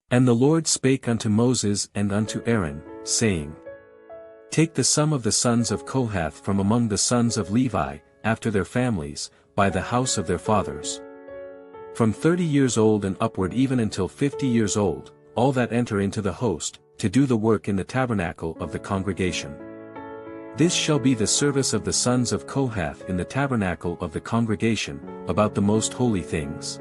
And the Lord spake unto Moses and unto Aaron, saying, Take the sum of the sons of Kohath from among the sons of Levi, after their families, by the house of their fathers. From 30 years old and upward even until 50 years old, all that enter into the host, to do the work in the tabernacle of the congregation. This shall be the service of the sons of Kohath in the tabernacle of the congregation, about the most holy things.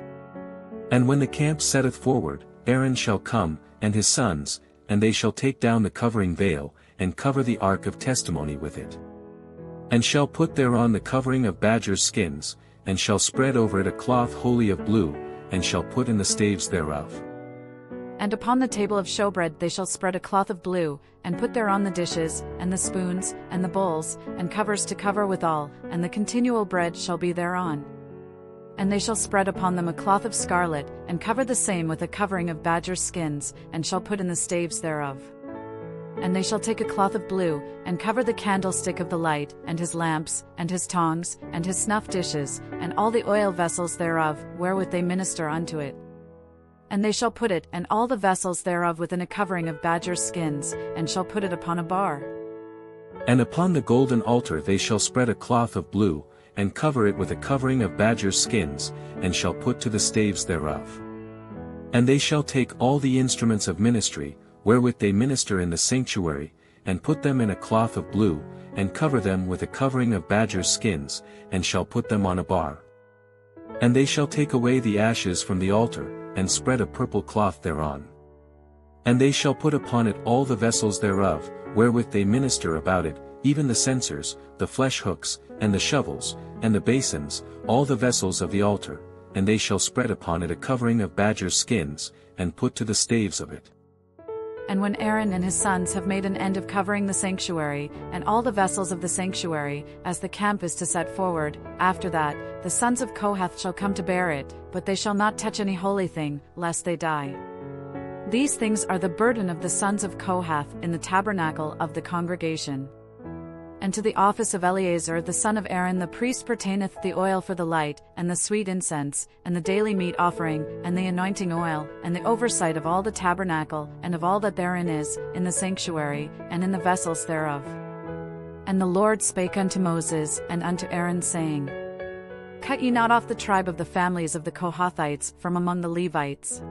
And when the camp setteth forward, Aaron shall come, and his sons, and they shall take down the covering veil, and cover the ark of testimony with it. And shall put thereon the covering of badgers' skins, and shall spread over it a cloth wholly of blue, and shall put in the staves thereof. And upon the table of showbread they shall spread a cloth of blue, and put thereon the dishes, and the spoons, and the bowls, and covers to cover withal, and the continual bread shall be thereon. And they shall spread upon them a cloth of scarlet, and cover the same with a covering of badgers' skins, and shall put in the staves thereof. And they shall take a cloth of blue, and cover the candlestick of the light, and his lamps, and his tongs, and his snuff dishes, and all the oil vessels thereof, wherewith they minister unto it. And they shall put it and all the vessels thereof within a covering of badgers' skins, and shall put it upon a bar. And upon the golden altar they shall spread a cloth of blue, and cover it with a covering of badgers' skins, and shall put to the staves thereof. And they shall take all the instruments of ministry, wherewith they minister in the sanctuary, and put them in a cloth of blue, and cover them with a covering of badgers' skins, and shall put them on a bar. And they shall take away the ashes from the altar, and spread a purple cloth thereon. And they shall put upon it all the vessels thereof, wherewith they minister about it, even the censers, the flesh hooks, and the shovels, and the basins, all the vessels of the altar, and they shall spread upon it a covering of badgers' skins, and put to the staves of it. And when Aaron and his sons have made an end of covering the sanctuary, and all the vessels of the sanctuary, as the camp is to set forward, after that, the sons of Kohath shall come to bear it, but they shall not touch any holy thing, lest they die. These things are the burden of the sons of Kohath in the tabernacle of the congregation. And to the office of Eleazar the son of Aaron the priest pertaineth the oil for the light, and the sweet incense, and the daily meat offering, and the anointing oil, and the oversight of all the tabernacle, and of all that therein is, in the sanctuary, and in the vessels thereof. And the Lord spake unto Moses and unto Aaron, saying, Cut ye not off the tribe of the families of the Kohathites from among the Levites.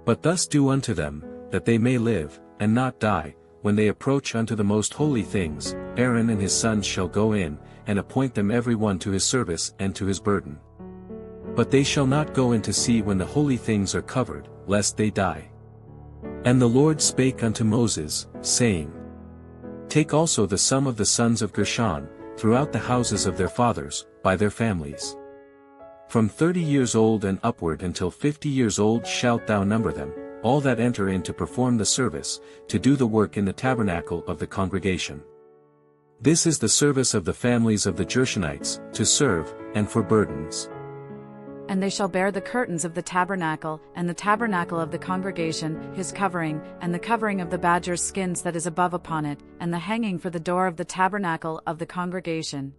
But thus do unto them, that they may live, and not die. When they approach unto the most holy things, Aaron and his sons shall go in, and appoint them every one to his service and to his burden. But they shall not go in to see when the holy things are covered, lest they die. And the Lord spake unto Moses, saying, Take also the sum of the sons of Gershon, throughout the houses of their fathers, by their families. From 30 years old and upward until 50 years old shalt thou number them, all that enter in to perform the service, to do the work in the tabernacle of the congregation. This is the service of the families of the Gershonites, to serve, and for burdens. And they shall bear the curtains of the tabernacle, and the tabernacle of the congregation, his covering, and the covering of the badger's skins that is above upon it, and the hanging for the door of the tabernacle of the congregation.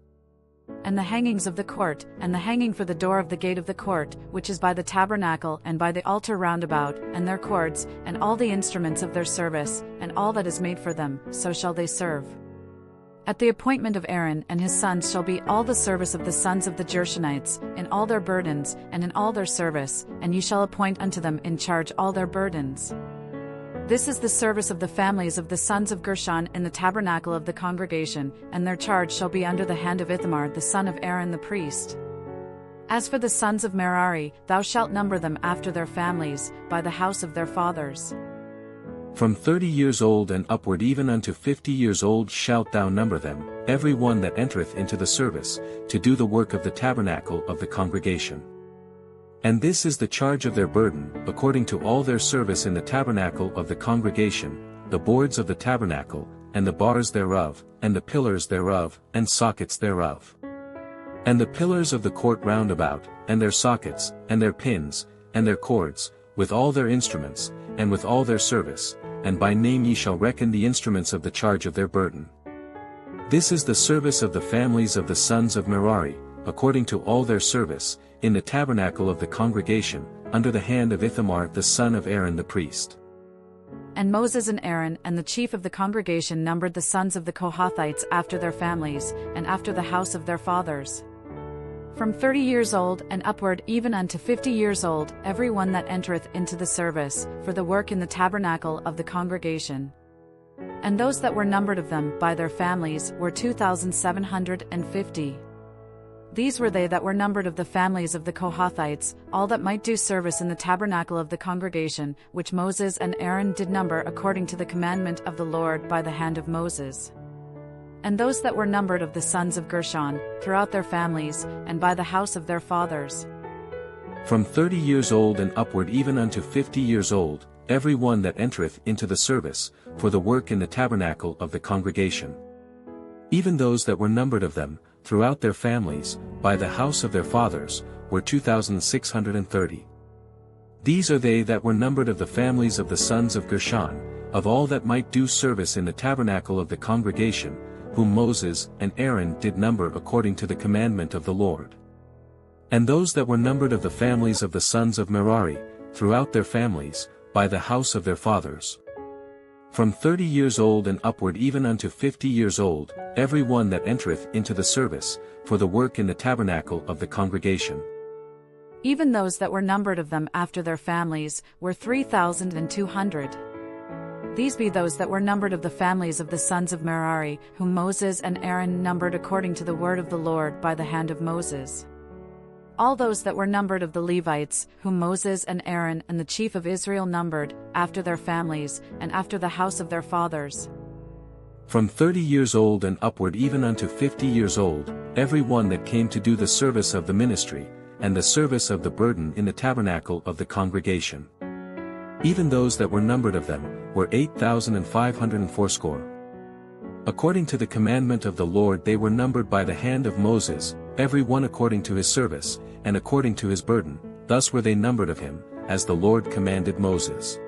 And the hangings of the court, and the hanging for the door of the gate of the court, which is by the tabernacle and by the altar round about, and their cords, and all the instruments of their service, and all that is made for them, so shall they serve. At the appointment of Aaron and his sons shall be all the service of the sons of the Gershonites, in all their burdens, and in all their service, and ye shall appoint unto them in charge all their burdens. This is the service of the families of the sons of Gershon in the tabernacle of the congregation, and their charge shall be under the hand of Ithamar the son of Aaron the priest. As for the sons of Merari, thou shalt number them after their families, by the house of their fathers. From 30 years old and upward even unto 50 years old shalt thou number them, every one that entereth into the service, to do the work of the tabernacle of the congregation. And this is the charge of their burden, according to all their service in the tabernacle of the congregation, the boards of the tabernacle, and the bars thereof, and the pillars thereof, and sockets thereof. And the pillars of the court round about, and their sockets, and their pins, and their cords, with all their instruments, and with all their service, and by name ye shall reckon the instruments of the charge of their burden. This is the service of the families of the sons of Merari, according to all their service, in the tabernacle of the congregation, under the hand of Ithamar the son of Aaron the priest. And Moses and Aaron and the chief of the congregation numbered the sons of the Kohathites after their families, and after the house of their fathers. From 30 years old and upward even unto 50 years old, every one that entereth into the service, for the work in the tabernacle of the congregation. And those that were numbered of them by their families were 2,750. These were they that were numbered of the families of the Kohathites, all that might do service in the tabernacle of the congregation, which Moses and Aaron did number according to the commandment of the Lord by the hand of Moses. And those that were numbered of the sons of Gershon, throughout their families, and by the house of their fathers. From 30 years old and upward even unto 50 years old, every one that entereth into the service, for the work in the tabernacle of the congregation. Even those that were numbered of them, throughout their families, by the house of their fathers, were 2,630. These are they that were numbered of the families of the sons of Gershon, of all that might do service in the tabernacle of the congregation, whom Moses and Aaron did number according to the commandment of the Lord. And those that were numbered of the families of the sons of Merari, throughout their families, by the house of their fathers. From 30 years old and upward even unto 50 years old, every one that entereth into the service, for the work in the tabernacle of the congregation. Even those that were numbered of them after their families were 3,200. These be those that were numbered of the families of the sons of Merari, whom Moses and Aaron numbered according to the word of the Lord by the hand of Moses. All those that were numbered of the Levites, whom Moses and Aaron and the chief of Israel numbered, after their families, and after the house of their fathers. From 30 years old and upward even unto 50 years old, every one that came to do the service of the ministry, and the service of the burden in the tabernacle of the congregation. Even those that were numbered of them, were 8,580. According to the commandment of the Lord they were numbered by the hand of Moses, every one according to his service, and according to his burden, thus were they numbered of him, as the Lord commanded Moses.